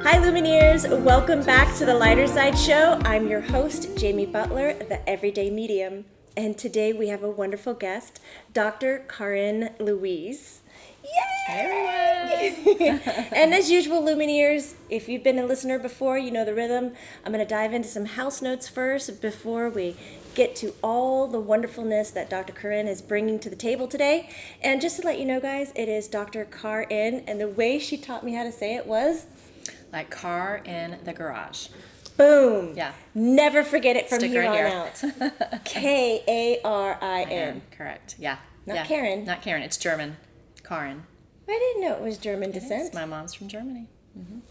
Hi Lumineers, welcome back to the Lighter Side Show. I'm your host, Jamie Butler, the Everyday Medium. And today we have a wonderful guest, Dr. Karin Louise. Yay! Everyone! And as usual, Lumineers, if you've been a listener before, you know the rhythm. I'm going to dive into some house notes first before we get to all the wonderfulness that Dr. Karin is bringing to the table today. And just to let you know, guys, it is Dr. Karin, and the way she taught me how to say it was... Like car in the garage. Boom. Yeah. Never forget it from Stick here right on here. out. Karin. Correct. Yeah. Not yeah. Karen. Not Karen. It's German. Karin. I didn't know it was German descent. My mom's from Germany.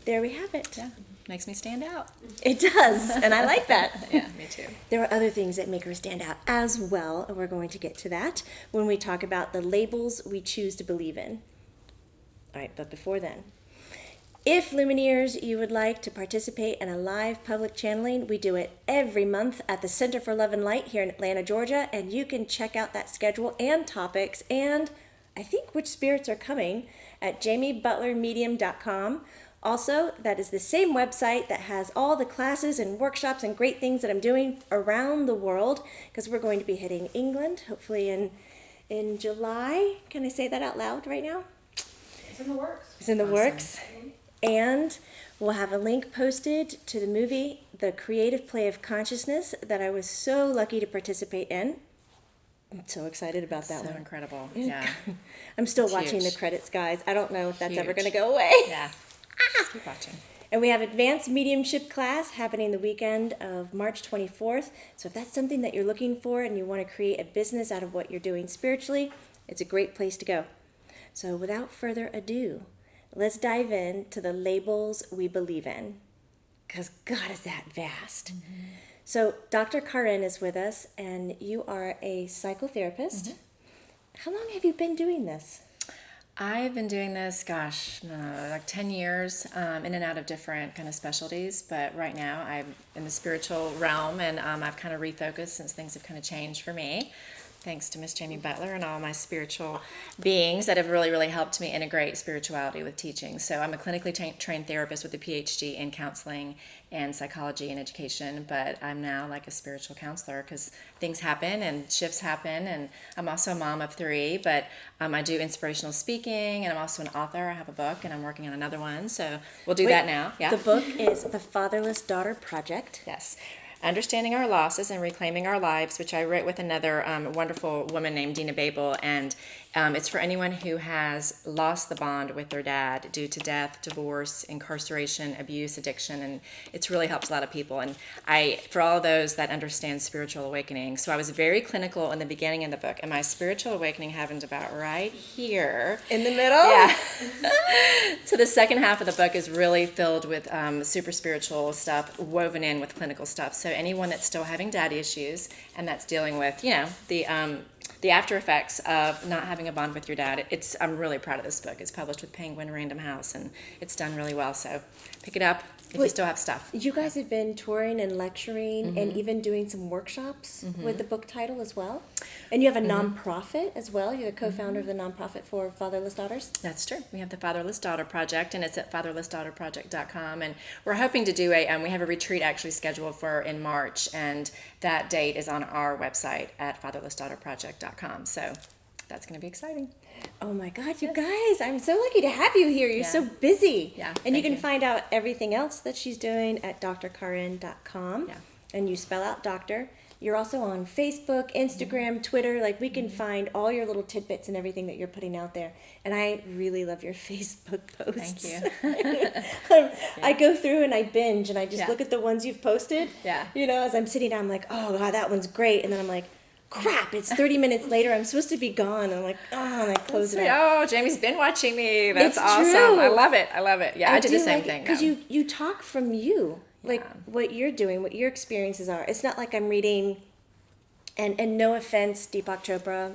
There we have it. Yeah. Makes me stand out. It does, and I like that. Yeah, me too. There are other things that make her stand out as well, and we're going to get to that when we talk about the labels we choose to believe in. All right, but before then, if Lumineers, you would like to participate in a live public channeling, we do it every month at the Center for Love and Light here in Atlanta, Georgia, and you can check out that schedule and topics and I think which spirits are coming at jamiebutlermedium.com. Also, that is the same website that has all the classes and workshops and great things that I'm doing around the world, because we're going to be hitting England, hopefully in July. Can I say that out loud right now? It's in the works. It's in the Awesome. works. And we'll have a link posted to the movie, The Creative Play of Consciousness, that I was so lucky to participate in. I'm so excited about that So one. incredible. Yeah. I'm still It's watching huge. the credits, guys. I don't know if that's ever Huge. going to go away. Yeah. Just keep watching. And we have advanced mediumship class happening the weekend of March 24th. So if that's something that you're looking for and you want to create a business out of what you're doing spiritually, it's a great place to go. So without further ado, let's dive into the labels we believe in. Because God, is that vast. Mm-hmm. So Dr. Karin is with us, and you are a psychotherapist. Mm-hmm. How long have you been doing this? I've been doing this, like 10 years, in and out of different kind of specialties. But right now I'm in the spiritual realm, and I've kind of refocused since things have kind of changed for me. Thanks to Miss Jamie Butler and all my spiritual beings that have really, really helped me integrate spirituality with teaching. So I'm a clinically trained therapist with a PhD in counseling and psychology and education, but I'm now like a spiritual counselor because things happen and shifts happen. And I'm also a mom of 3, but I do inspirational speaking, and I'm also an author. I have a book, and I'm working on another one. So we'll do that now. Yeah. The book is The Fatherless Daughter Project. Yes. Understanding Our Losses and Reclaiming Our Lives, which I wrote with another wonderful woman named Dina Babel, and it's for anyone who has lost the bond with their dad due to death, divorce, incarceration, abuse, addiction, and it's really helped a lot of people. And for all those that understand spiritual awakening, so I was very clinical in the beginning of the book, and my spiritual awakening happened about right here. In the middle? Yeah. So the second half of the book is really filled with super spiritual stuff woven in with clinical stuff. So anyone that's still having daddy issues and that's dealing with, the after effects of not having a bond with your dad, I'm really proud of this book. It's published with Penguin Random House, and it's done really well. So pick it up if you still have stuff. You guys have been touring and lecturing and even doing some workshops with the book title as well. And you have a nonprofit as well. You're the co-founder of the nonprofit for fatherless daughters. That's true. We have the Fatherless Daughter Project, and it's at fatherlessdaughterproject.com. And we're hoping to do we have a retreat actually scheduled for in March, and that date is on our website at fatherlessdaughterproject.com. So that's going to be exciting. Oh my God, you guys, I'm so lucky to have you here. You're so busy. Yeah, and you thank can find out everything else that she's doing at drkarin.com. Yeah. And you spell out doctor. You're also on Facebook, Instagram, Twitter. Like, we can find all your little tidbits and everything that you're putting out there. And I really love your Facebook posts. Thank you. I go through and I binge, and I just look at the ones you've posted. Yeah. As I'm sitting down, I'm like, oh God, that one's great. And then I'm like, crap, it's 30 minutes later. I'm supposed to be gone. And I'm like, oh, and I close it out. Oh, Jamie's been watching me. That's It's awesome. true. I love it. Yeah, I did the same thing. Because you talk from you, like what you're doing, what your experiences are. It's not like I'm reading, and no offense, Deepak Chopra,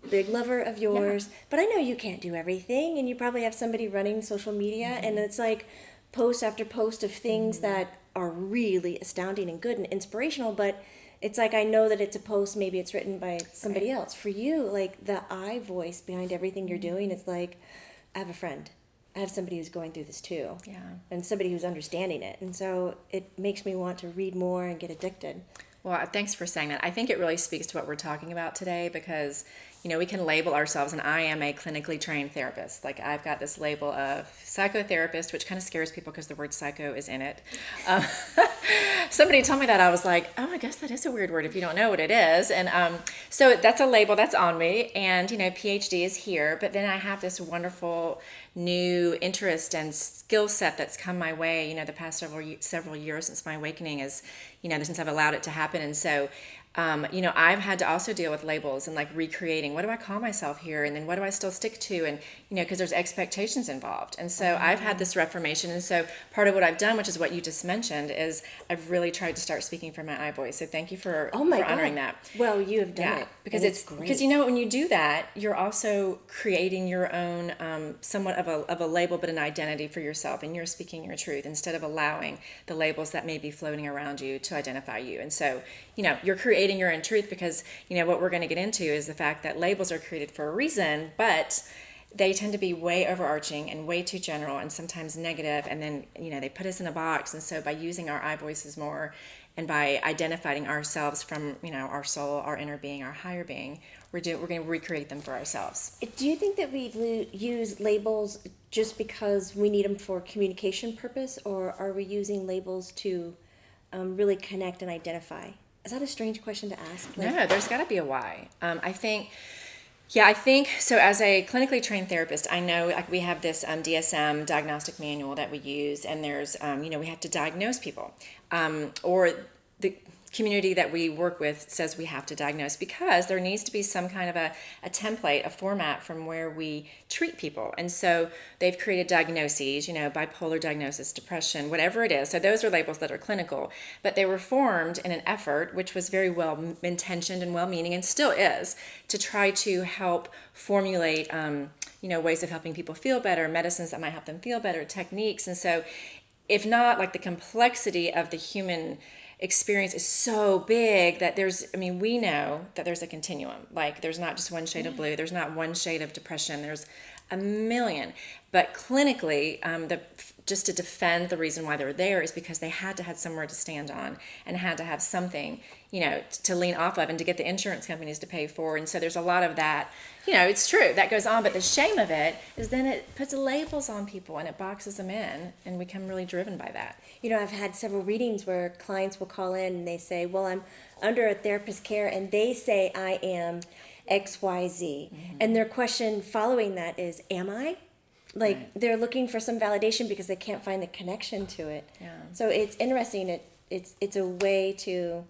big lover of yours, but I know you can't do everything, and you probably have somebody running social media, and it's like post after post of things that are really astounding and good and inspirational, but it's like I know that it's a post, maybe it's written by somebody else. For you, like the I voice behind everything you're doing, it's like, I have a friend. I have somebody who's going through this too. Yeah. And somebody who's understanding it. And so it makes me want to read more and get addicted. Well, thanks for saying that. I think it really speaks to what we're talking about today because, we can label ourselves, and I am a clinically trained therapist. Like, I've got this label of psychotherapist, which kind of scares people because the word psycho is in it. Somebody told me that. I was like, oh, I guess that is a weird word if you don't know what it is. And so that's a label that's on me, and, PhD is here. But then I have this wonderful new interest and skill set that's come my way, the past several years since my awakening is, since I've allowed it to happen. And so, I've had to also deal with labels and like recreating, what do I call myself here? And then what do I still stick to? And, because there's expectations involved. And so I've had this reformation. And so part of what I've done, which is what you just mentioned, is I've really tried to start speaking from my I voice. So thank you for honoring that. Well, you have done it. Because it's great. Because when you do that, you're also creating your own somewhat of a label, but an identity for yourself, and you're speaking your truth instead of allowing the labels that may be floating around you to identify you. And so, you're creating your own truth because, what we're going to get into is the fact that labels are created for a reason, but they tend to be way overarching and way too general and sometimes negative, and then they put us in a box. And so by using our I voices more and by identifying ourselves from our soul, our inner being, our higher being, we're going to recreate them for ourselves. Do you think that we use labels just because we need them for communication purpose, or are we using labels to really connect and identify? Is that a strange question to ask? No, there's got to be a why. I think so. As a clinically trained therapist, I know like we have this DSM diagnostic manual that we use, and there's we have to diagnose people, or the community that we work with says we have to diagnose because there needs to be some kind of a template, a format from where we treat people. And so they've created diagnoses, bipolar diagnosis, depression, whatever it is. So those are labels that are clinical, but they were formed in an effort, which was very well intentioned and well meaning and still is, to try to help formulate, ways of helping people feel better, medicines that might help them feel better, techniques. And so if not, like the complexity of the human experience is so big that we know that there's a continuum. Like there's not just one shade of blue, there's not one shade of depression, there's a million. But clinically, just to defend the reason why they're there is because they had to have somewhere to stand on and had to have something, to lean off of and to get the insurance companies to pay for. And so there's a lot of that, it's true, that goes on. But the shame of it is then it puts labels on people and it boxes them in, and we become really driven by that. I've had several readings where clients will call in and they say, well, I'm under a therapist's care and they say I am XYZ. Mm-hmm. And their question following that is, am I? Like right. They're looking for some validation because they can't find the connection to it. Yeah. So it's interesting. It's a way to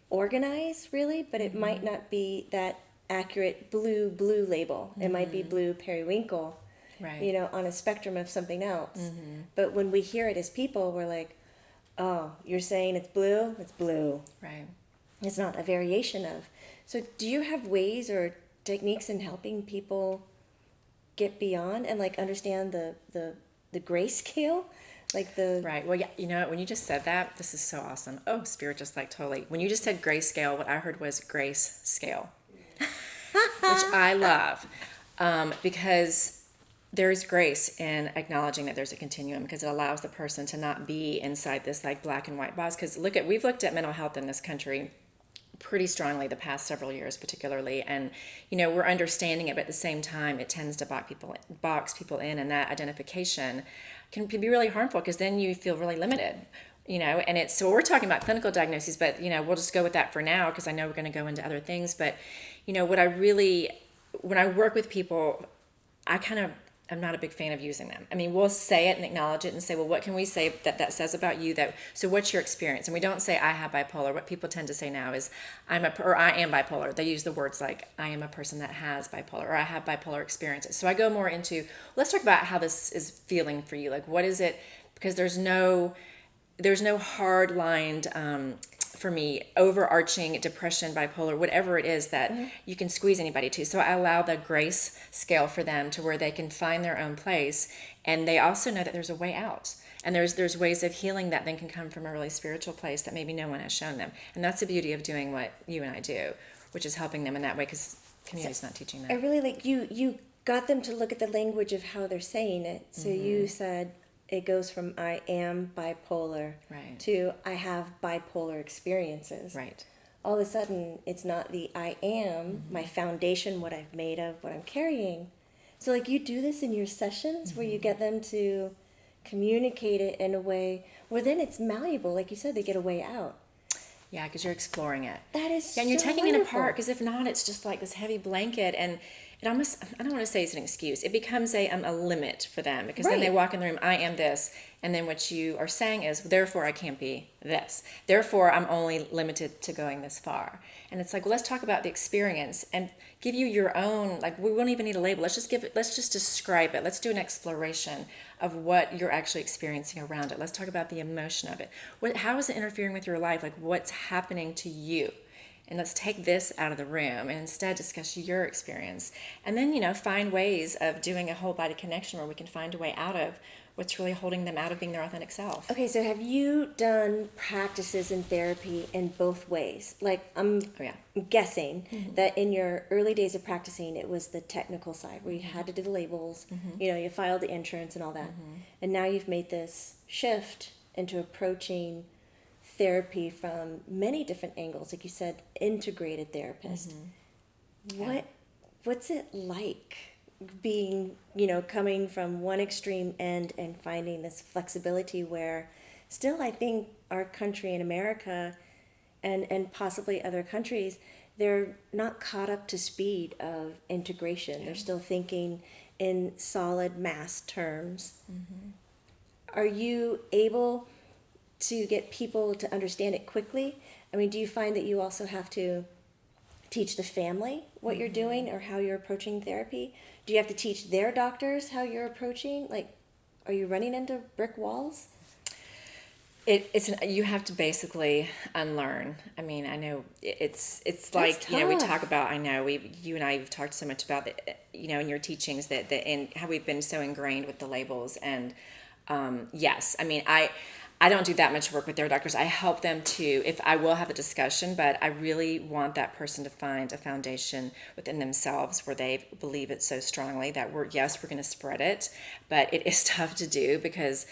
organize, really, but it might not be that accurate blue label. It might be blue periwinkle, right. On a spectrum of something else. Mm-hmm. But when we hear it as people, we're like, oh, you're saying it's blue? It's blue. Right. It's not a variation of. So do you have ways or techniques in helping people get beyond and like understand the grayscale? Right. Well, yeah, when you just said that, this is so awesome. Oh, Spirit just like totally. When you just said grayscale, what I heard was grace scale, which I love, because there's grace in acknowledging that there's a continuum, because it allows the person to not be inside this like black and white box. Because we've looked at mental health in this country pretty strongly the past several years particularly, and we're understanding it, but at the same time it tends to box people in, and that identification can be really harmful because then you feel really limited, and so we're talking about clinical diagnoses, but we'll just go with that for now because I know we're going to go into other things. But when I work with people, I'm not a big fan of using them. I mean, we'll say it and acknowledge it and say, well, what can we say that says about you? So what's your experience? And we don't say I have bipolar. What people tend to say now is I am bipolar. They use the words like I am a person that has bipolar, or I have bipolar experiences. So I go more into, let's talk about how this is feeling for you. Like, what is it? Because there's no hard lined, for me, overarching depression, bipolar, whatever it is that you can squeeze anybody to. So I allow the grace scale for them to where they can find their own place, and they also know that there's a way out. And there's ways of healing that then can come from a really spiritual place that maybe no one has shown them. And that's the beauty of doing what you and I do, which is helping them in that way, because community's not teaching that. I really like you got them to look at the language of how they're saying it. So you said it goes from I am bipolar Right. to I have bipolar experiences. Right. All of a sudden, it's not the I am, my foundation, what I've made of, what I'm carrying. So, like, you do this in your sessions where you get them to communicate it in a way where then it's malleable. Like you said, they get a way out. Yeah, because you're exploring it. That is Yeah, and you're so taking wonderful. it apart, because if not, it's just like this heavy blanket, and it almost, I don't want to say it's an excuse. It becomes a limit for them, because then they Right. walk in the room, I am this, and then what you are saying is, therefore I can't be this. Therefore I'm only limited to going this far. And it's like, well, let's talk about the experience and give you your own, like, we won't even need a label. Let's just describe it. Let's do an exploration of what you're actually experiencing around it. Let's talk about the emotion of it. How is it interfering with your life? Like, what's happening to you? And let's take this out of the room and instead discuss your experience. And then, find ways of doing a whole body connection where we can find a way out of what's really holding them out of being their authentic self. Okay, so have you done practices in therapy in both ways? Like, I'm Oh, yeah. guessing that in your early days of practicing, it was the technical side where you had to do the labels, you filed the insurance and all that. And now you've made this shift into approaching therapy from many different angles. Like you said, integrated therapist. What's it like being, coming from one extreme end and finding this flexibility where still I think our country in America and possibly other countries, they're not caught up to speed of integration. They're still thinking in solid mass terms. Are you able to get people to understand it quickly? I mean, do you find that you also have to teach the family what you're doing or how you're approaching therapy? Do you have to teach their doctors how you're approaching? Like, are you running into brick walls? You have to basically unlearn. I mean, I know it's like, we tough. talk about, I know you and I have talked so much about in your teachings that and how we've been so ingrained with the labels. And yes, I mean, I don't do that much work with their doctors. I help them if I will have a discussion, but I really want that person to find a foundation within themselves where they believe it so strongly that we're going to spread it, but it is tough to do because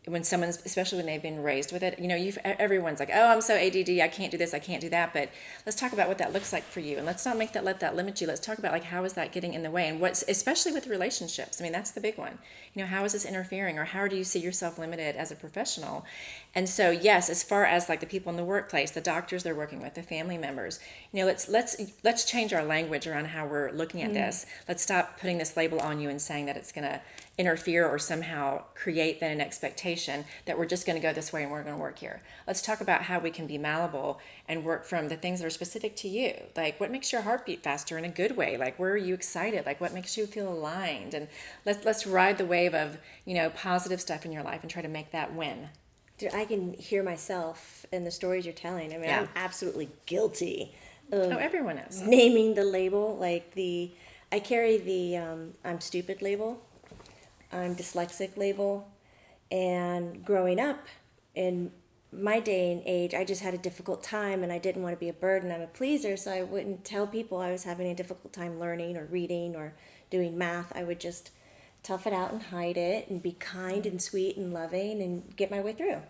when someone's, especially when they've been raised with it, everyone's like, oh, I'm so ADD, I can't do this, I can't do that. But let's talk about what that looks like for you, and let's not let that limit you. Let's talk about, like, how is that getting in the way, and especially with relationships. I mean, that's the big one. How is this interfering, or how do you see yourself limited as a professional? And so, yes, as far as like the people in the workplace, the doctors they're working with, the family members, let's change our language around how we're looking at this. Let's stop putting this label on you and saying that it's going to interfere or somehow create then an expectation that we're just going to go this way and we're going to work here. Let's talk about how we can be malleable and work from the things that are specific to you. Like, what makes your heart beat faster in a good way? Like, where are you excited? Like, what makes you feel aligned? And let's ride the wave of, positive stuff in your life and try to make that win. Dude, I can hear myself in the stories you're telling. I mean, Yeah. I'm absolutely guilty of Everyone is. naming the label. Like I carry the I'm stupid label, I'm dyslexic label, and growing up in my day and age, I just had a difficult time and I didn't want to be a burden. I'm a pleaser, so I wouldn't tell people I was having a difficult time learning or reading or doing math. I would just tough it out and hide it and be kind and sweet and loving and get my way through.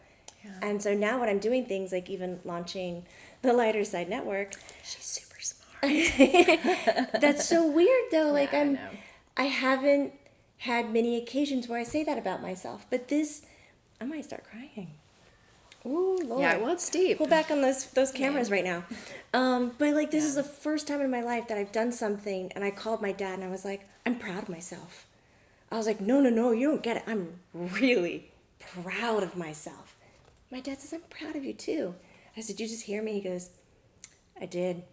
Yeah. And so now when I'm doing things like even launching the Lighter Side Network, She's super smart. that's so weird though. Like Yeah, I know. I haven't had many occasions where I say that about myself, but this, I might start crying. Ooh, Lord. Yeah, well, it's deep. Pull back on those cameras right now. But like this is the first time in my life that I've done something, and I called my dad and I was like, I'm proud of myself. I was like, no, you don't get it. I'm really proud of myself. My dad says, I'm proud of you too. I said, did you just hear me? He goes, I did.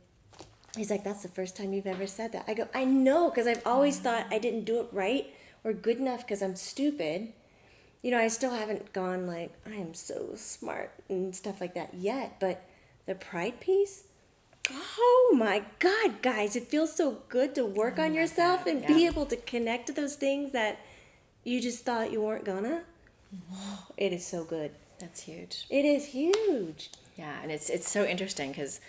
He's like, that's the first time you've ever said that. I go, I know, because I've always thought I didn't do it right or good enough because I'm stupid. I still haven't gone like, I am so smart and stuff like that yet. But the pride piece, oh my God, guys, it feels so good to work on yourself and be able to connect to those things that you just thought you weren't gonna. Oh, it is so good. That's huge. It is huge. Yeah, and it's so interesting because,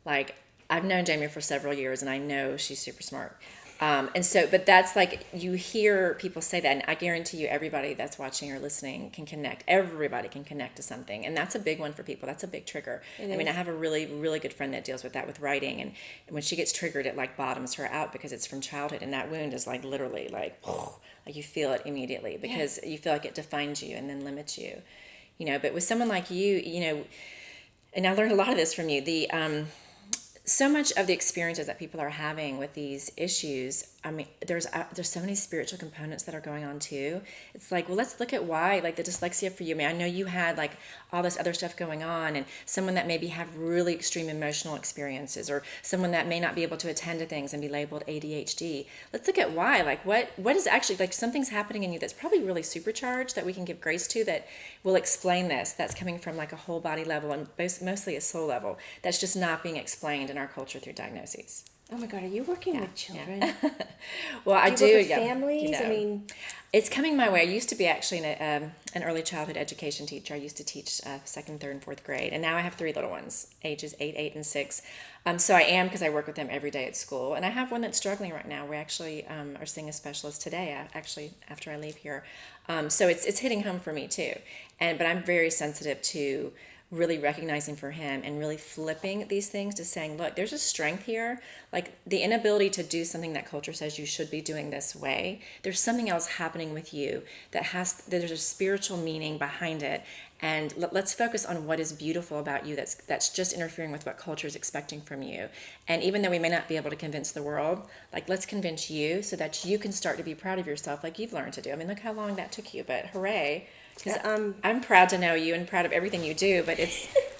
like, I've known Jamie for several years, and I know she's super smart. And so, but that's like, you hear people say that, and I guarantee you everybody that's watching or listening can connect. Everybody can connect to something. And that's a big one for people. That's a big trigger. I mean, I have a really, really good friend that deals with that with writing. And when she gets triggered, it like bottoms her out because it's from childhood. And that wound is like literally like you feel it immediately because you feel like it defines you and then limits you, but with someone like you, and I learned a lot of this from you, so much of the experiences that people are having with these issues, I mean, there's so many spiritual components that are going on too. It's like, well, let's look at why, like the dyslexia for you. I mean, I know you had like all this other stuff going on, and someone that maybe have really extreme emotional experiences, or someone that may not be able to attend to things and be labeled ADHD. Let's look at why, like what is actually, like something's happening in you that's probably really supercharged that we can give grace to, that will explain this, that's coming from like a whole body level and mostly a soul level, that's just not being explained in our culture through diagnoses. Oh my God, are you working with children? Yeah. Well, I do. You work with yeah. families? I mean, it's coming my way. I used to be actually an early childhood education teacher. I used to teach second, third, and fourth grade, and now I have 3 little ones, ages 8, 8, and 6. So I am, because I work with them every day at school, and I have one that's struggling right now. We actually are seeing a specialist today, actually after I leave here. So it's hitting home for me too, but I'm very sensitive to really recognizing for him and really flipping these things to saying, look, there's a strength here. Like the inability to do something that culture says you should be doing this way. There's something else happening with you there's a spiritual meaning behind it. And let's focus on what is beautiful about you that's just interfering with what culture is expecting from you. And even though we may not be able to convince the world, like let's convince you so that you can start to be proud of yourself like you've learned to do. I mean, look how long that took you, but hooray. Because I'm proud to know you and proud of everything you do, but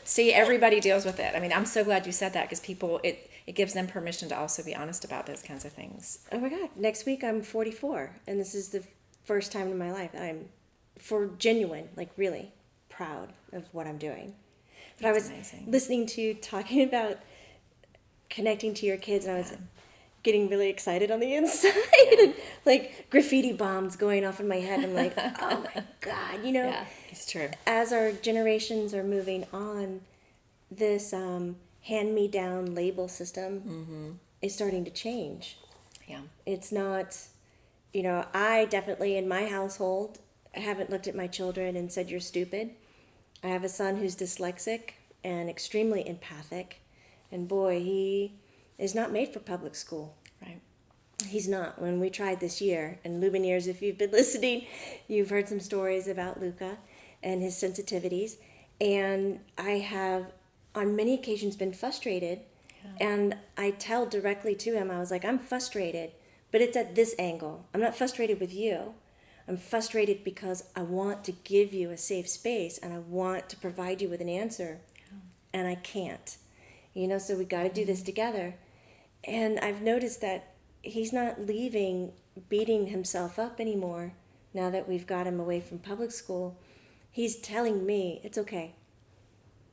see, everybody deals with it. I mean, I'm so glad you said that, because people, it gives them permission to also be honest about those kinds of things. Oh my God, next week I'm 44, and this is the first time in my life that I'm, for genuine, like really proud of what I'm doing. But I was listening to you talking about connecting to your kids, and I was getting really excited on the inside, and like graffiti bombs going off in my head. I'm like, oh my God, Yeah, it's true. As our generations are moving on, this hand-me-down label system is starting to change. Yeah. It's not, I definitely in my household haven't looked at my children and said, you're stupid. I have a son who's dyslexic and extremely empathic, and boy, he is not made for public school. Right. He's not. When we tried this year, and Lumineers, if you've been listening, you've heard some stories about Luca and his sensitivities. And I have, on many occasions, been frustrated. And I tell directly to him, I was like, I'm frustrated, but it's at this angle. I'm not frustrated with you. I'm frustrated because I want to give you a safe space, and I want to provide you with an answer, and I can't. So we got to do this together. And I've noticed that he's not leaving beating himself up anymore now that we've got him away from public school. He's telling me it's okay.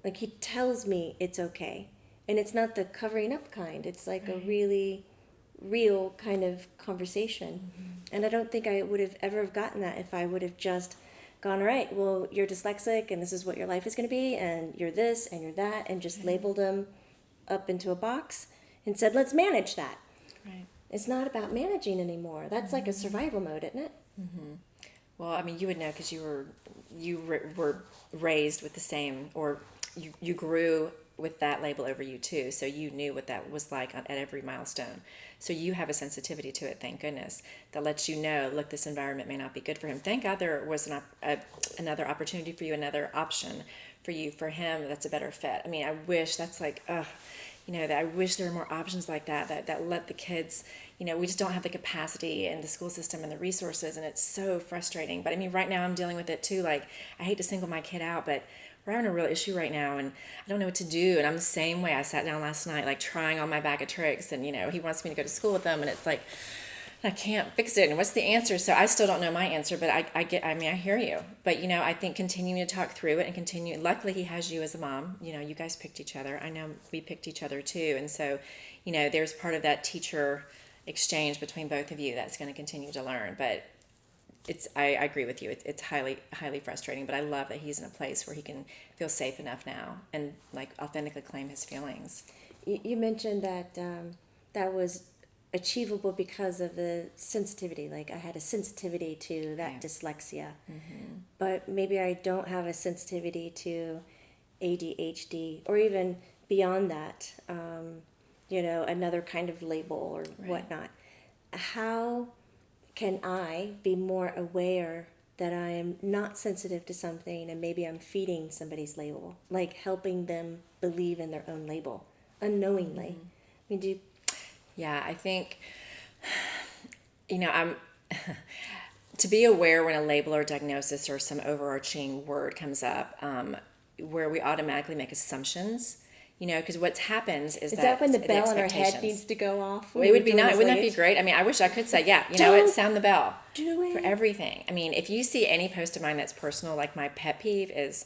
Like, he tells me it's okay. And it's not the covering up kind. It's like a really real kind of conversation. And I don't think I would have ever have gotten that if I would have just gone, all right, well, you're dyslexic and this is what your life is going to be, and you're this and you're that, and just labeled them up into a box and said, let's manage that. Right. It's not about managing anymore. That's like a survival mode, isn't it? Well, I mean, you would know, because you were raised with the same, or you grew with that label over you too, so you knew what that was like at every milestone. So you have a sensitivity to it, thank goodness, that lets you know, look, this environment may not be good for him. Thank God there was another opportunity for you, another option for you. For him, that's a better fit. I mean, I wish, that's like, that I wish there were more options like that let the kids, we just don't have the capacity and the school system and the resources, and it's so frustrating. But I mean, right now I'm dealing with it too. Like, I hate to single my kid out, but we're having a real issue right now, and I don't know what to do. And I'm the same way. I sat down last night, like trying on my bag of tricks, and he wants me to go to school with them, and it's like, I can't fix it. And what's the answer? So I still don't know my answer, but I hear you. But, I think continuing to talk through it and continue. Luckily, he has you as a mom. You guys picked each other. I know we picked each other too. And so, there's part of that teacher exchange between both of you that's going to continue to learn. But I agree with you. It's highly, highly frustrating. But I love that he's in a place where he can feel safe enough now and like authentically claim his feelings. You mentioned that that was achievable because of the sensitivity. Like I had a sensitivity to that Right. dyslexia, but maybe I don't have a sensitivity to ADHD or even beyond that, another kind of label or whatnot. How can I be more aware that I am not sensitive to something and maybe I'm feeding somebody's label, like helping them believe in their own label unknowingly? I mean, Yeah, I think, I'm to be aware when a label or diagnosis or some overarching word comes up, where we automatically make assumptions, because what happens is is that when the bell in our head expectations. needs to go off? Well, it would be nice. Wouldn't that be great? I mean, I wish I could say, yeah, you know what, Don't sound the bell do it. for everything. I mean, if you see any post of mine that's personal, like my pet peeve is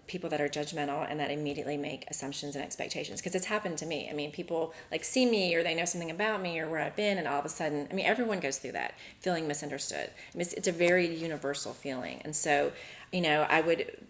people that are judgmental and that immediately make assumptions and expectations, because it's happened to me. I mean, people like see me or they know something about me or where I've been, and all of a sudden, I mean, everyone goes through that, feeling misunderstood. I mean, it's a very universal feeling. And so, I would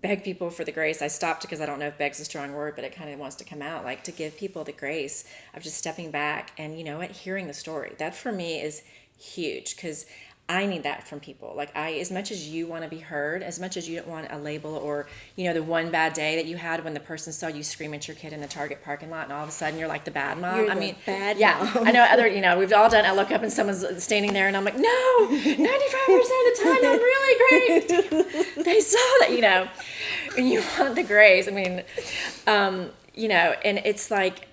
beg people for the grace. I stopped because I don't know if beg's a strong word, but it kind of wants to come out, like to give people the grace of just stepping back and, hearing the story. That for me is huge, because I need that from people. Like as much as you want to be heard, as much as you don't want a label or, the one bad day that you had when the person saw you scream at your kid in the Target parking lot and all of a sudden you're like the bad mom. You're the bad yeah, mom. I know we've all done, I look up and someone's standing there and I'm like, no, 95% of the time I'm really great. They saw that, and you want the grace. I mean, and it's like,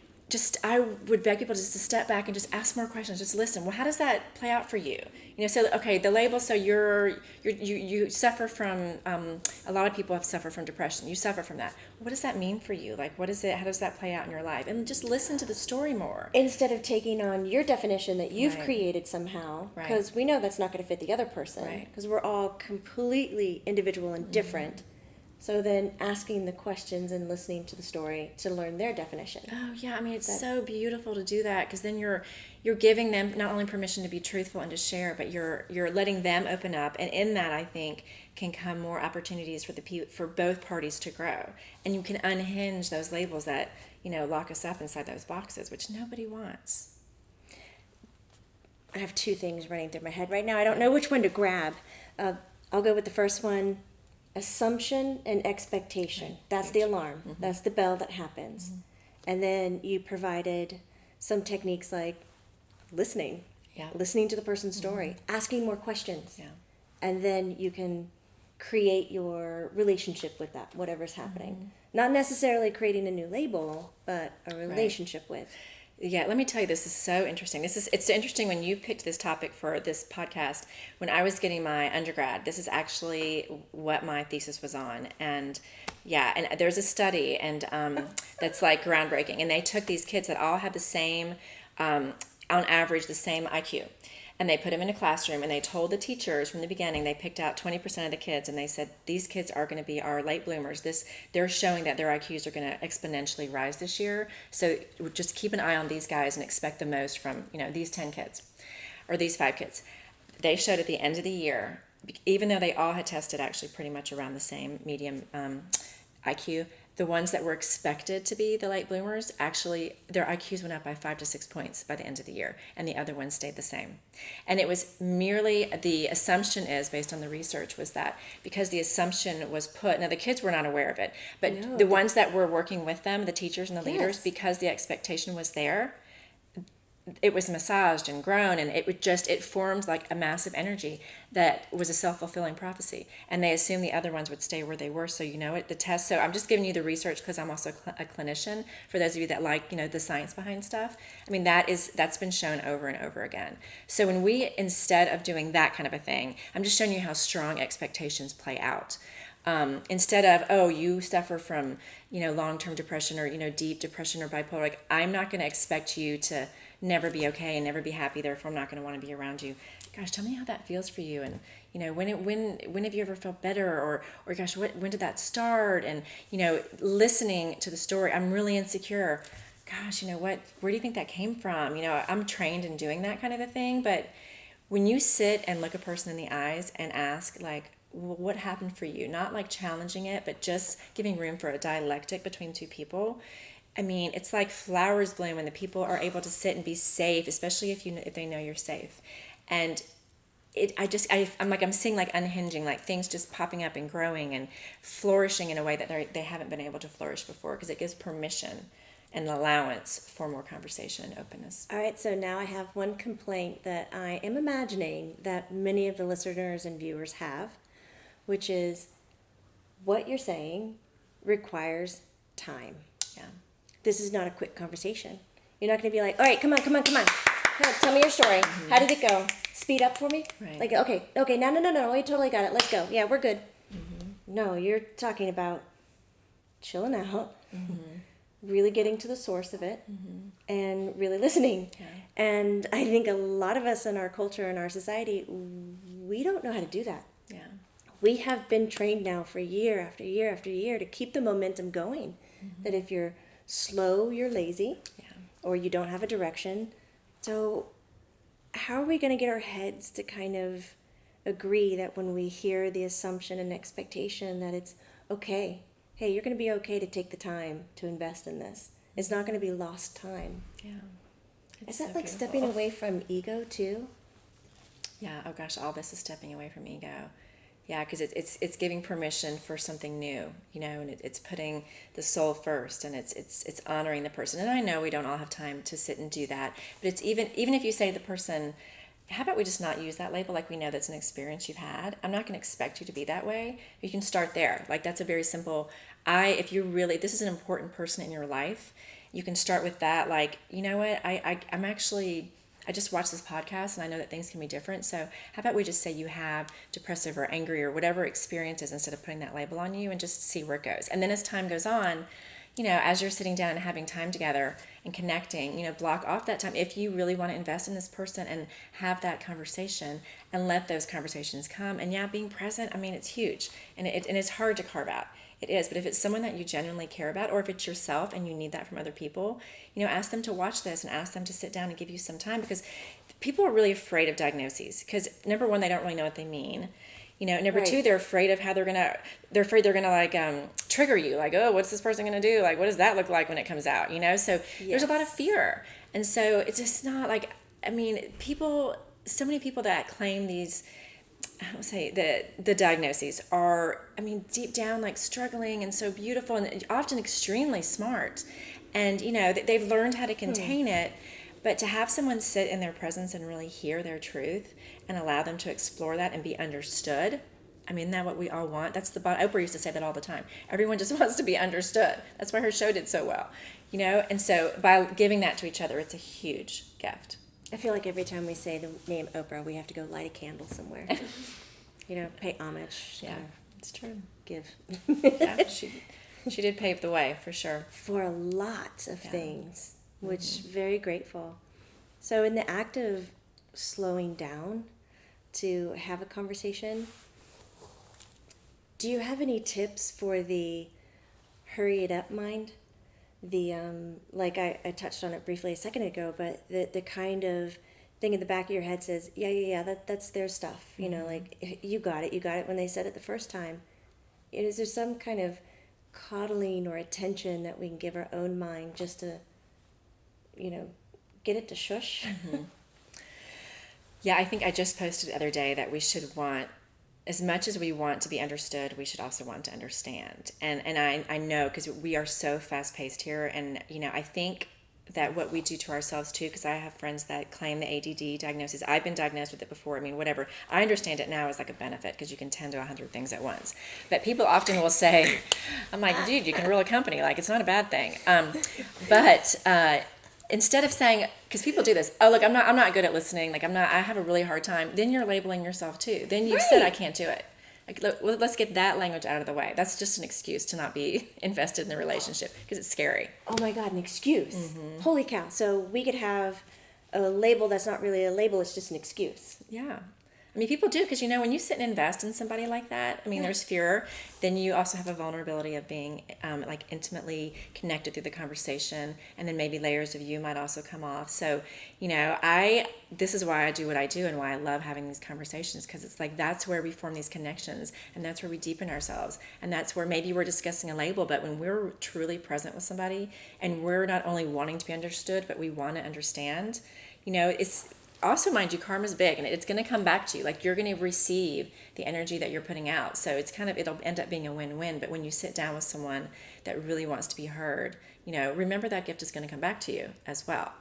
I would beg people just to step back and just ask more questions. Just listen. Well, how does that play out for you? So okay, the label. So you suffer from. A lot of people have suffered from depression. You suffer from that. What does that mean for you? Like, what is it? How does that play out in your life? And just listen to the story more. Instead of taking on your definition that you've Right. created somehow, Right. because we know that's not going to fit the other person, Right. because we're all completely individual and different. So then asking the questions and listening to the story to learn their definition. Oh yeah, I mean it's so beautiful to do that, because then you're giving them not only permission to be truthful and to share, but you're letting them open up, and in that I think can come more opportunities for both parties to grow, and you can unhinge those labels that lock us up inside those boxes, which nobody wants. I have two things running through my head right now. I don't know which one to grab. I'll go with the first one. Assumption and expectation. Right. That's the alarm. That's the bell that happens. And then you provided some techniques like listening. Yeah. Listening to the person's story, asking more questions. Yeah. And then you can create your relationship with that, whatever's happening. Not necessarily creating a new label, but a relationship with. Yeah, let me tell you, this is so interesting. It's interesting when you picked this topic for this podcast. When I was getting my undergrad, this is actually what my thesis was on. And yeah, and there's a study and that's like groundbreaking. And they took these kids that all had the same, on average, the same IQ. And they put them in a classroom and they told the teachers from the beginning, they picked out 20% of the kids and they said, these kids are going to be our late bloomers. They're showing that their IQs are going to exponentially rise this year. So just keep an eye on these guys and expect the most from, these 10 kids or these 5 kids. They showed at the end of the year, even though they all had tested actually pretty much around the same medium IQ, the ones that were expected to be the late bloomers, actually their IQs went up by 5 to 6 points by the end of the year, and the other ones stayed the same. And it was merely, the assumption is, based on the research, was that because the assumption was put, now the kids were not aware of it, but No. the ones that were working with them, the teachers and the leaders, Yes. because the expectation was there, it was massaged and grown, and it formed like a massive energy that was a self-fulfilling prophecy, and they assumed the other ones would stay where they were. So the test, so I'm just giving you the research because I'm also a clinician, for those of you that like the science behind stuff. I mean, that's been shown over and over again. So when we, instead of doing that kind of a thing, I'm just showing you how strong expectations play out. Instead of, you suffer from long-term depression or deep depression or bipolar, like, I'm not going to expect you to never be okay and never be happy, therefore I'm not going to want to be around you. Gosh, tell me how that feels for you, and when have you ever felt better, or gosh, when did that start? And listening to the story, I'm really insecure. Gosh, where do you think that came from? I'm trained in doing that kind of a thing, but when you sit and look a person in the eyes and ask, like, well, what happened for you? Not like challenging it, but just giving room for a dialectic between two people. I mean, it's like flowers bloom when the people are able to sit and be safe, especially if they know you're safe. And I'm seeing like unhinging, like things just popping up and growing and flourishing in a way that they haven't been able to flourish before, because it gives permission and allowance for more conversation and openness. All right, so now I have one complaint that I am imagining that many of the listeners and viewers have, which is what you're saying requires time. Yeah. This is not a quick conversation. You're not going to be like, all right, come on. Come on, tell me your story. How did it go? Speed up for me? Right. Like, okay, no, we totally got it. Let's go. Yeah, we're good. No, you're talking about chilling out, really getting to the source of it, and really listening. Yeah. And I think a lot of us in our culture and our society, we don't know how to do that. Yeah. We have been trained now for year after year after year to keep the momentum going. That if you're slow, you're lazy, or you don't have a direction. So how are we going to get our heads to kind of agree that when we hear the assumption and expectation that it's okay, hey, you're going to be okay to take the time to invest in this. It's not going to be lost time. Yeah. Is It's that so like stepping beautiful. away from ego too? Yeah. Oh gosh, all this is stepping away from ego. Yeah, because it's giving permission for something new, and it's putting the soul first, and it's honoring the person. And I know we don't all have time to sit and do that, but it's even if you say to the person, how about we just not use that label? Like, we know that's an experience you've had. I'm not going to expect you to be that way. You can start there. Like, that's a very simple. If this is an important person in your life, you can start with that. Like, you know what? I just watched this podcast, and I know that things can be different. So how about we just say you have depressive or angry or whatever experience is, instead of putting that label on you, and just see where it goes. And then as time goes on, as you're sitting down and having time together and connecting, block off that time if you really want to invest in this person and have that conversation and let those conversations come. And being present, I mean, it's huge, and it's hard to carve out. It is, but if it's someone that you genuinely care about, or if it's yourself and you need that from other people, ask them to watch this and ask them to sit down and give you some time, because people are really afraid of diagnoses, because number one, they don't really know what they mean. Number Right. two, they're afraid of they're afraid they're gonna like trigger you, like, oh, what's this person gonna do? Like, what does that look like when it comes out? So there's a lot of fear. And so it's just not like, I mean, so many people that claim these, I don't say the diagnoses are, I mean, deep down, like struggling and so beautiful and often extremely smart. And, they've learned how to contain it, but to have someone sit in their presence and really hear their truth and allow them to explore that and be understood. I mean, that's what we all want. Oprah used to say that all the time. Everyone just wants to be understood. That's why her show did so well, And so by giving that to each other, it's a huge gift. I feel like every time we say the name Oprah, we have to go light a candle somewhere. Pay homage. Yeah, it's true. Give. Yeah, she did pave the way, for sure. For a lot of things, which very grateful. So in the act of slowing down to have a conversation, do you have any tips for the hurry it up mind? The like I touched on it briefly a second ago, but the kind of thing in the back of your head says, yeah, that's their stuff. Like, you got it when they said it the first time. Is there some kind of coddling or attention that we can give our own mind just to, get it to shush? Yeah, I think I just posted the other day that we should want, as much as we want to be understood, we should also want to understand. And I know, because we are so fast-paced here, and, I think that what we do to ourselves too, because I have friends that claim the ADD diagnosis. I've been diagnosed with it before. I mean, whatever. I understand it now as like a benefit, because you can tend to 100 things at once. But people often will say, I'm like, dude, you can rule a company. Like, it's not a bad thing. But instead of saying, because people do this, oh, look, I'm not good at listening. Like, I have a really hard time. Then you're labeling yourself too. Then you said, I can't do it. Like, let's get that language out of the way. That's just an excuse to not be invested in the relationship, because it's scary. Oh my God, an excuse. Holy cow. So we could have a label that's not really a label, it's just an excuse. Yeah. I mean, people do, because when you sit and invest in somebody like that, I mean, there's fear. Then you also have a vulnerability of being like intimately connected through the conversation, and then maybe layers of you might also come off. So, this is why I do what I do, and why I love having these conversations, because it's like that's where we form these connections, and that's where we deepen ourselves, and that's where maybe we're discussing a label, but when we're truly present with somebody, and we're not only wanting to be understood, but we want to understand, it's. Also, mind you, karma's big, and it's going to come back to you. Like, you're going to receive the energy that you're putting out. So it'll end up being a win-win. But when you sit down with someone that really wants to be heard, remember that gift is going to come back to you as well.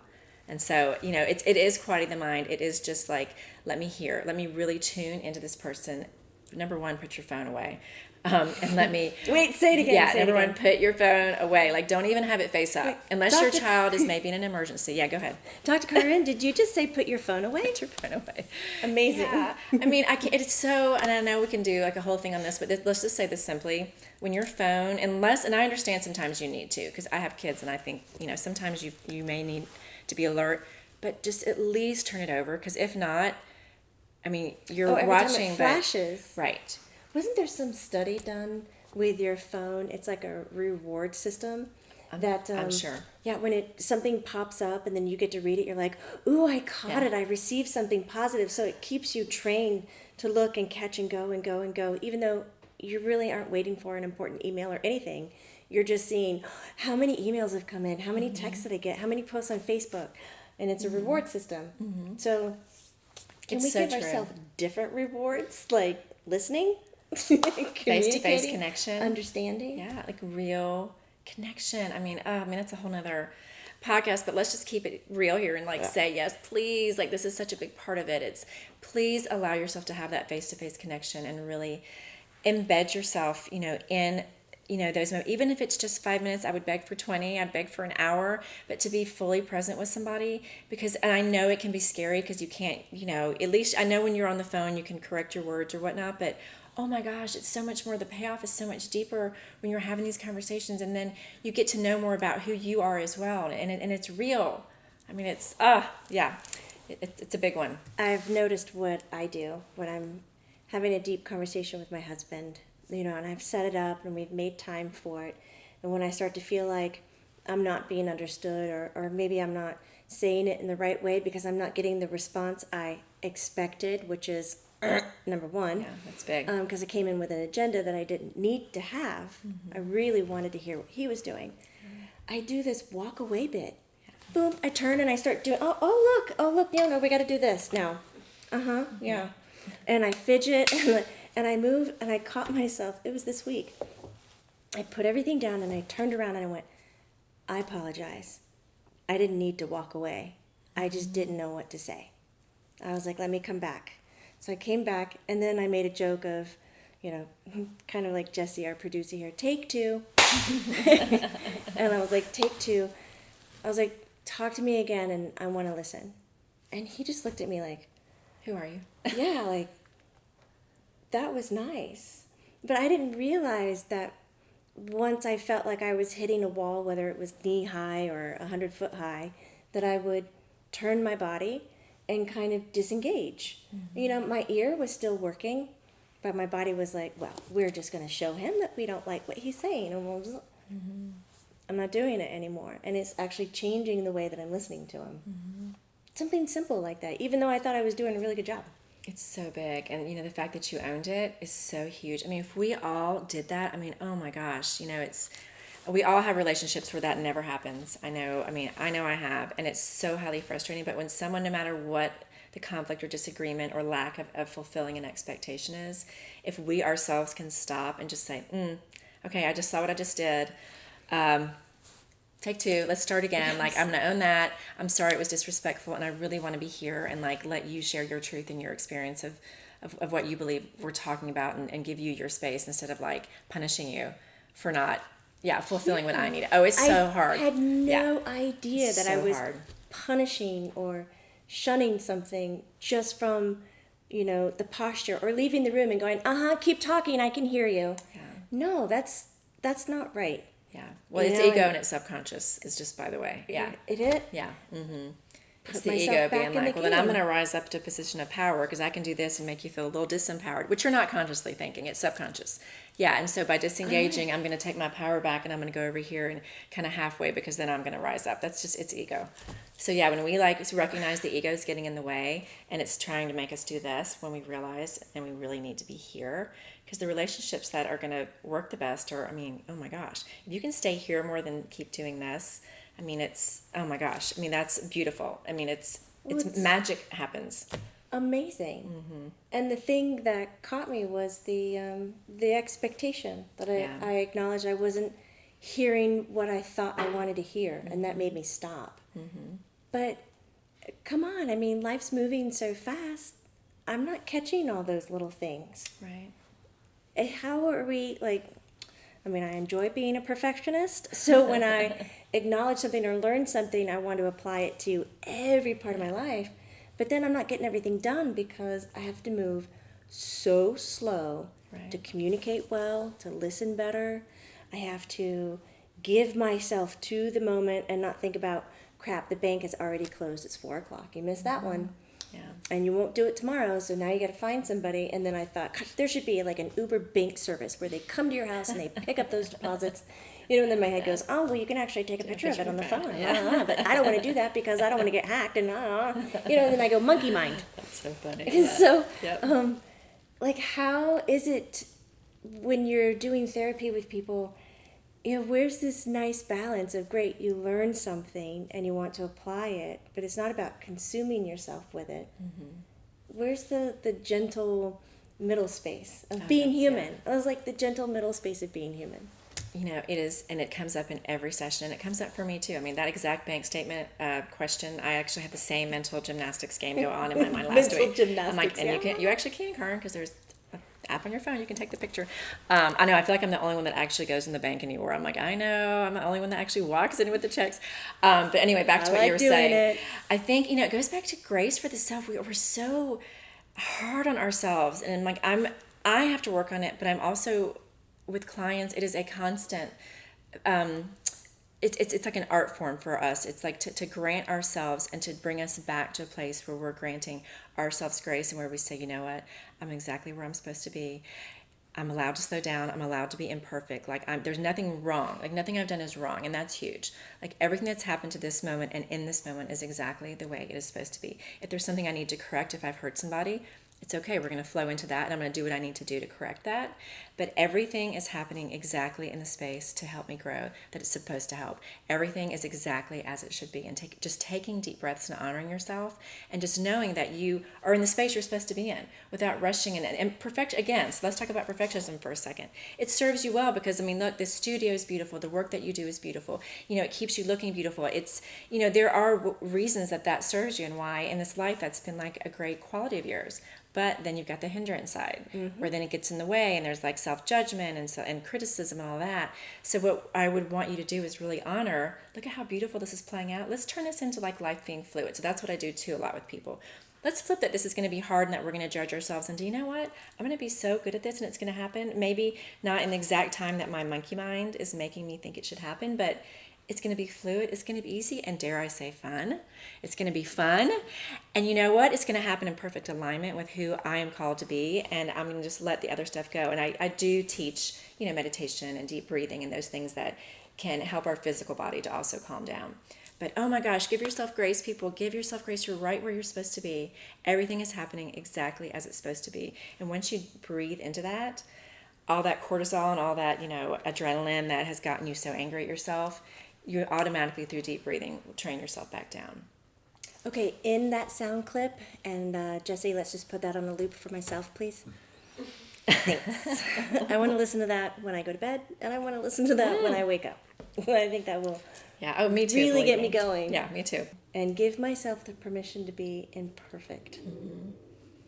And so, it is quieting the mind. It is just like, let me hear. Let me really tune into this person. Number one, put your phone away. And let me... Wait, say it again. Yeah, number one, put your phone away. Like, don't even have it face up. Wait, unless your child is maybe in an emergency. Yeah, go ahead. Dr. Karin, did you just say put your phone away? Put your phone away. Amazing. Yeah. I mean, it's so... And I know we can do like a whole thing on this, but let's just say this simply. When your phone... And I understand sometimes you need to, because I have kids, and I think, sometimes you may need to be alert, but just at least turn it over, because if not, I mean, you're every watching... time it flashes. Right. Wasn't there some study done with your phone? It's like a reward system that I'm sure. Yeah, when something pops up and then you get to read it, you're like, "Ooh, I caught it! I received something positive." So it keeps you trained to look and catch and go and go and go, even though you really aren't waiting for an important email or anything. You're just seeing how many emails have come in, how many texts did I get, how many posts on Facebook, and it's a reward system. So can we give ourselves different rewards, like listening? Face-to-face connection, understanding, like real connection. I mean that's a whole nother podcast, but let's just keep it real here and say yes, please. Like, this is such a big part of it. It's please allow yourself to have that face-to-face connection and really embed yourself, in those moments. Even if it's just 5 minutes, I would beg for 20. I'd beg for an hour, but to be fully present with somebody, and I know it can be scary because you can't, at least I know when you're on the phone you can correct your words or whatnot, but oh my gosh, it's so much more. The payoff is so much deeper when you're having these conversations, and then you get to know more about who you are as well, and it's real. I mean, it's it's a big one. I've noticed what I do when I'm having a deep conversation with my husband, and I've set it up and we've made time for it, and when I start to feel like I'm not being understood, or maybe I'm not saying it in the right way because I'm not getting the response I expected, which is number one. Yeah, that's big. Because I came in with an agenda that I didn't need to have. I really wanted to hear what he was doing. I do this walk away bit. Boom, I turn and I start doing, oh look, no, we got to do this now. Yeah. And I fidget and I move, and I caught myself, it was this week. I put everything down and I turned around and I went, I apologize. I didn't need to walk away. I just didn't know what to say. I was like, let me come back. So I came back, and then I made a joke of, kind of like Jesse, our producer here, take two. And I was like, take two. I was like, talk to me again, and I want to listen. And he just looked at me like, who are you? Yeah, like, that was nice. But I didn't realize that once I felt like I was hitting a wall, whether it was knee high or 100-foot high, that I would turn my body and kind of disengage. My ear was still working, but my body was like, well, we're just going to show him that we don't like what he's saying, and I'm not doing it anymore. And it's actually changing the way that I'm listening to him. Something simple like that, even though I thought I was doing a really good job. It's so big, and the fact that you owned it is so huge. I mean, if we all did that, I mean, oh my gosh, we all have relationships where that never happens. I know I have, and it's so highly frustrating. But when someone, no matter what the conflict or disagreement or lack of fulfilling an expectation is, if we ourselves can stop and just say, okay, I just saw what I just did. Take two, let's start again. Yes. Like, I'm going to own that. I'm sorry it was disrespectful, and I really want to be here and let you share your truth and your experience of what you believe we're talking about, and give you your space instead of punishing you for not fulfilling what I need. Oh, it's so hard. I had no idea that I was punishing or shunning something just from, the posture, or leaving the room and going, keep talking, I can hear you. Yeah. No, that's not right. Yeah. Well, it's ego and it's subconscious. It's just, by the way. Yeah. It is? Yeah. Mm-hmm. It's put the myself ego back being in like, the well, then I'm game. going to rise up to a position of power because I can do this and make you feel a little disempowered, which you're not consciously thinking. It's subconscious. Yeah, and so by disengaging, I'm going to take my power back and I'm going to go over here and kind of halfway because then I'm going to rise up. That's just, it's ego. So yeah, when we recognize the ego is getting in the way and it's trying to make us do this, when we realize and we really need to be here, because the relationships that are going to work the best are, I mean, oh my gosh, if you can stay here more than keep doing this, I mean, it's, oh my gosh, I mean, that's beautiful. I mean, it's magic happens. Amazing. And the thing that caught me was the expectation that I acknowledged I wasn't hearing what I thought I wanted to hear, and that made me stop. But come on, I mean, life's moving so fast. I'm not catching all those little things. Right. How are we, like, I mean, I enjoy being a perfectionist, so when I acknowledge something or learn something, I want to apply it to every part of my life. But then I'm not getting everything done because I have to move so slow to communicate well, to listen better. I have to give myself to the moment and not think about, crap, the bank is already closed. It's 4:00. You missed that one. Yeah. And you won't do it tomorrow, so now you got to find somebody. And then I thought, gosh, there should be like an Uber bank service where they come to your house and they pick up those deposits. You know, and then my head goes, oh, well, you can actually take a picture of it on the phone. Yeah. But I don't want to do that because I don't want to get hacked. And, you know, and then I go, monkey mind. That's so funny. And so, Yep. like, how is it when you're doing therapy with people, you know, where's this nice balance of, great, you learn something and you want to apply it, but it's not about consuming yourself with it. Where's the gentle middle space of being human? I was like, the gentle middle space of being human. You know, it is, and it comes up in every session, and it comes up for me too. I mean, that exact bank statement question, I actually had the same mental gymnastics game go on in my mind last Mental week. gymnastics, I'm like, and yeah. you actually can, Karin, because there's an app on your phone, you can take the picture. I know, I feel like I'm the only one that actually goes in the bank anymore. I'm like, I know, I'm the only one that actually walks in with the checks. But anyway, back to what you were saying. I think, you know, it goes back to grace for the self. We're so hard on ourselves, and like I have to work on it, but I'm also with clients. It is a constant. It's like an art form for us. It's like to grant ourselves and to bring us back to a place where we're granting ourselves grace and where we say, you know what, I'm exactly where I'm supposed to be. I'm allowed to slow down. I'm allowed to be imperfect. Like there's nothing wrong. Like nothing I've done is wrong, and that's huge. Like everything that's happened to this moment and in this moment is exactly the way it is supposed to be. If there's something I need to correct, if I've hurt somebody, it's okay. We're going to flow into that, and I'm going to do what I need to do to correct that. But everything is happening exactly in the space to help me grow that it's supposed to help. Everything is exactly as it should be. And just taking deep breaths and honoring yourself, and just knowing that you are in the space you're supposed to be in without rushing in. And perfect, again, so let's talk about perfectionism for a second. It serves you well because, I mean, look, the studio is beautiful. The work that you do is beautiful. You know, it keeps you looking beautiful. It's, you know, there are reasons that serves you and why in this life that's been like a great quality of yours. But then you've got the hindrance side, where then it gets in the way, and there's like self-judgment and criticism and all that. So what I would want you to do is really honor, look at how beautiful this is playing out. Let's turn this into like life being fluid. So that's what I do too a lot with people. Let's flip that this is going to be hard and that we're going to judge ourselves. And do you know what? I'm going to be so good at this and it's going to happen. Maybe not in the exact time that my monkey mind is making me think it should happen, but it's going to be fluid. It's going to be easy. And dare I say fun. It's going to be fun. And you know what? It's going to happen in perfect alignment with who I am called to be. And I'm going to just let the other stuff go. And I do teach, you know, meditation and deep breathing and those things that can help our physical body to also calm down. But oh my gosh, give yourself grace, people. Give yourself grace. You're right where you're supposed to be. Everything is happening exactly as it's supposed to be. And once you breathe into that, all that cortisol and all that, you know, adrenaline that has gotten you so angry at yourself, you automatically, through deep breathing, will train yourself back down. Okay, in that sound clip, and Jesse, let's just put that on a loop for myself, please. Thanks. I want to listen to that when I go to bed, and I want to listen to that when I wake up. I think that will Me too. really get believe me going. Yeah, me too. And give myself the permission to be imperfect.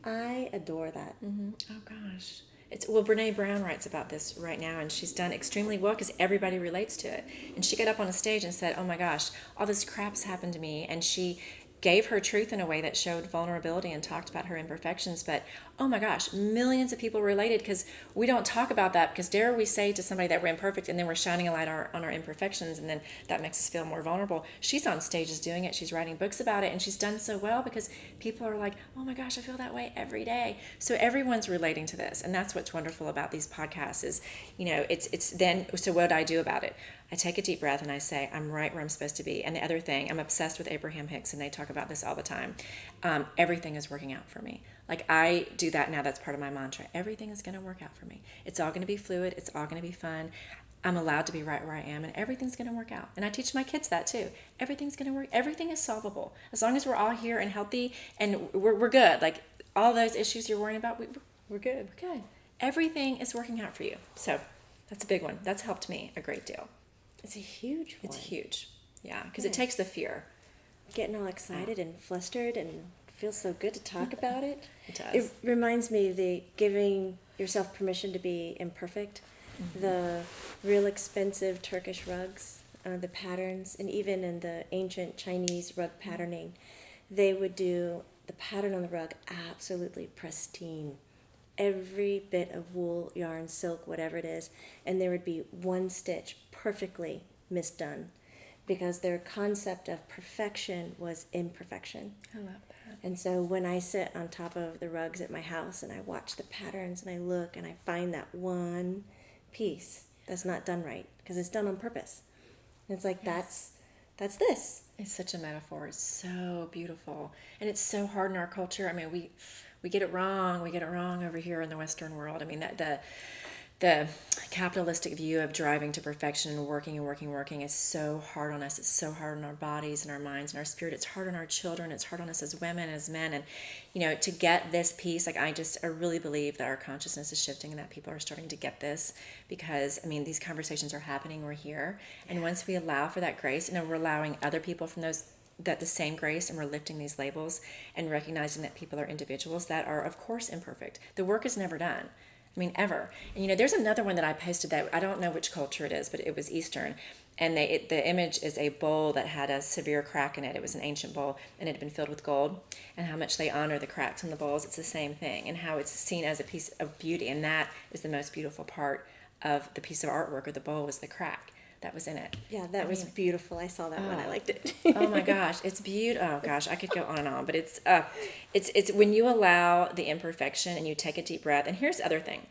I adore that. Oh gosh. Brene Brown writes about this right now, and she's done extremely well because everybody relates to it. And she got up on a stage and said, oh my gosh, all this crap's happened to me. And she gave her truth in a way that showed vulnerability and talked about her imperfections. But oh my gosh, millions of people related, because we don't talk about that, because dare we say to somebody that we're imperfect, and then we're shining a light on our imperfections, and then that makes us feel more vulnerable. She's on stages doing it. She's writing books about it, and she's done so well because people are like, oh my gosh, I feel that way every day. So everyone's relating to this, and that's what's wonderful about these podcasts is, it's then, so what do I do about it? I take a deep breath and I say, I'm right where I'm supposed to be. And the other thing, I'm obsessed with Abraham Hicks, and they talk about this all the time. Everything is working out for me. Like I do that now. That's part of my mantra. Everything is going to work out for me. It's all going to be fluid. It's all going to be fun. I'm allowed to be right where I am, and everything's going to work out. And I teach my kids that too. Everything's going to work. Everything is solvable. As long as we're all here and healthy and we're good. Like all those issues you're worrying about, we're good. We're good. Everything is working out for you. So that's a big one. That's helped me a great deal. It's a huge one. It's huge. Yeah, because it takes the fear. Getting all excited and flustered, and feels so good to talk about it. It does. It reminds me of the giving yourself permission to be imperfect. The real expensive Turkish rugs, the patterns, and even in the ancient Chinese rug patterning, they would do the pattern on the rug absolutely pristine. Every bit of wool, yarn, silk, whatever it is, and there would be one stitch perfectly misdone, because their concept of perfection was imperfection. I love that. And so when I sit on top of the rugs at my house and I watch the patterns and I look and I find that one piece that's not done right, because it's done on purpose. And it's like, Yes. that's this. It's such a metaphor. It's so beautiful. And it's so hard in our culture. I mean, we get it wrong. We get it wrong over here in the Western world. I mean, that the capitalistic view of driving to perfection and working is so hard on us. It's so hard on our bodies and our minds and our spirit. It's hard on our children. It's hard on us as women, as men. And, to get this piece, like I really believe that our consciousness is shifting and that people are starting to get this, because, I mean, these conversations are happening. We're here. And once we allow for that grace, and we're allowing other people from that the same grace, and we're lifting these labels and recognizing that people are individuals that are, of course, imperfect. The work is never done. I mean, ever. And there's another one that I posted that I don't know which culture it is, but it was Eastern. And the image is a bowl that had a severe crack in it. It was an ancient bowl, and it had been filled with gold. And how much they honor the cracks in the bowls, it's the same thing. And how it's seen as a piece of beauty. And that is the most beautiful part of the piece of artwork, or the bowl, was the crack that was in it. Yeah, that was beautiful. I saw that one. I liked it. Oh my gosh, it's beautiful. Oh gosh, I could go on and on, but it's when you allow the imperfection and you take a deep breath. And here's the other thing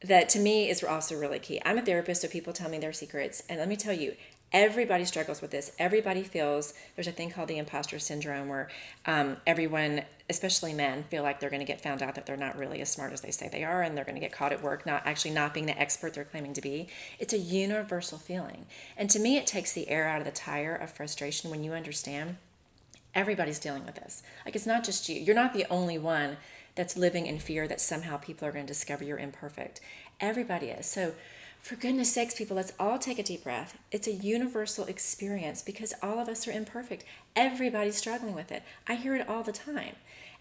that to me is also really key. I'm a therapist, so people tell me their secrets, and let me tell you, everybody struggles with this. Everybody feels there's a thing called the imposter syndrome, where everyone, especially men, feel like they're going to get found out that they're not really as smart as they say they are, and they're going to get caught at work not being the expert they're claiming to be. It's a universal feeling. And to me, it takes the air out of the tire of frustration when you understand everybody's dealing with this. Like, it's not just you. You're not the only one that's living in fear that somehow people are going to discover you're imperfect. Everybody is. So for goodness sakes, people, let's all take a deep breath. It's a universal experience, because all of us are imperfect. Everybody's struggling with it. I hear it all the time.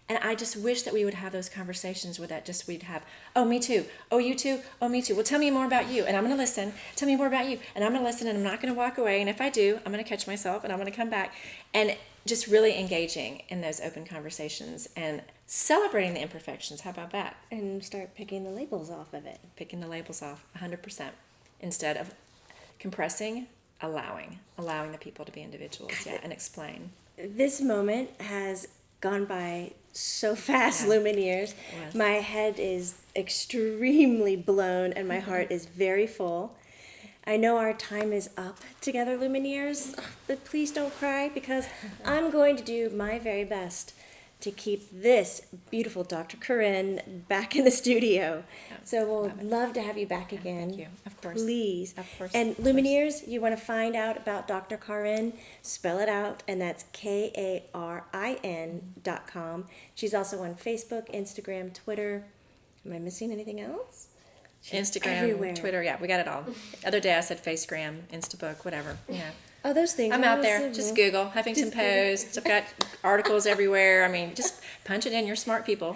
And I just wish that we would have those conversations where we'd have, oh, me too. Oh, you too. Oh, me too. Well, tell me more about you. And I'm going to listen. Tell me more about you. And I'm going to listen, and I'm not going to walk away. And if I do, I'm going to catch myself, and I'm going to come back. And just really engaging in those open conversations and celebrating the imperfections. How about that? And start picking the labels off of it. Picking the labels off 100%. Instead of compressing, allowing the people to be individuals, and explain. This moment has gone by so fast, Lumineers. Yes. My head is extremely blown, and my heart is very full. I know our time is up together, Lumineers, but please don't cry, because I'm going to do my very best to keep this beautiful Dr. Karin back in the studio. So we'll love to have you back again. Thank you. Of course. Please. Of course. And Lumineers, you want to find out about Dr. Karin, spell it out, and that's KARIN.com. She's also on Facebook, Instagram, Twitter. Am I missing anything else? She's Instagram, everywhere. Twitter, we got it all. Other day I said Facegram, Instabook, whatever. Yeah. Oh, those things. I'm are out there. simple. Just Google Huffington Post. I've got articles everywhere. I mean, just punch it in. You're smart people.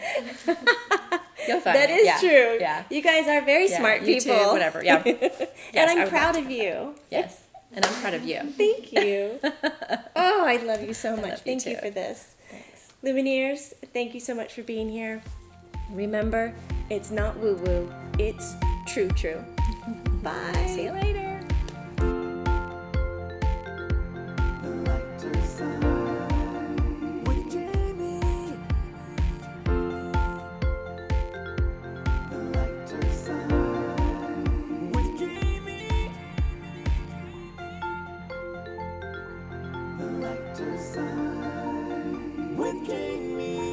You'll find That it. is Yeah. true. Yeah. You guys are very smart YouTube, people. whatever. Yeah. And Yes, I I'm would proud love of you. Yes. And I'm proud of you. Thank you. Oh, I love you so much. love you Thank you too. for this. Thanks. Lumineers, thank you so much for being here. Remember, it's not woo-woo, it's true. Bye. See you later. With Jamie.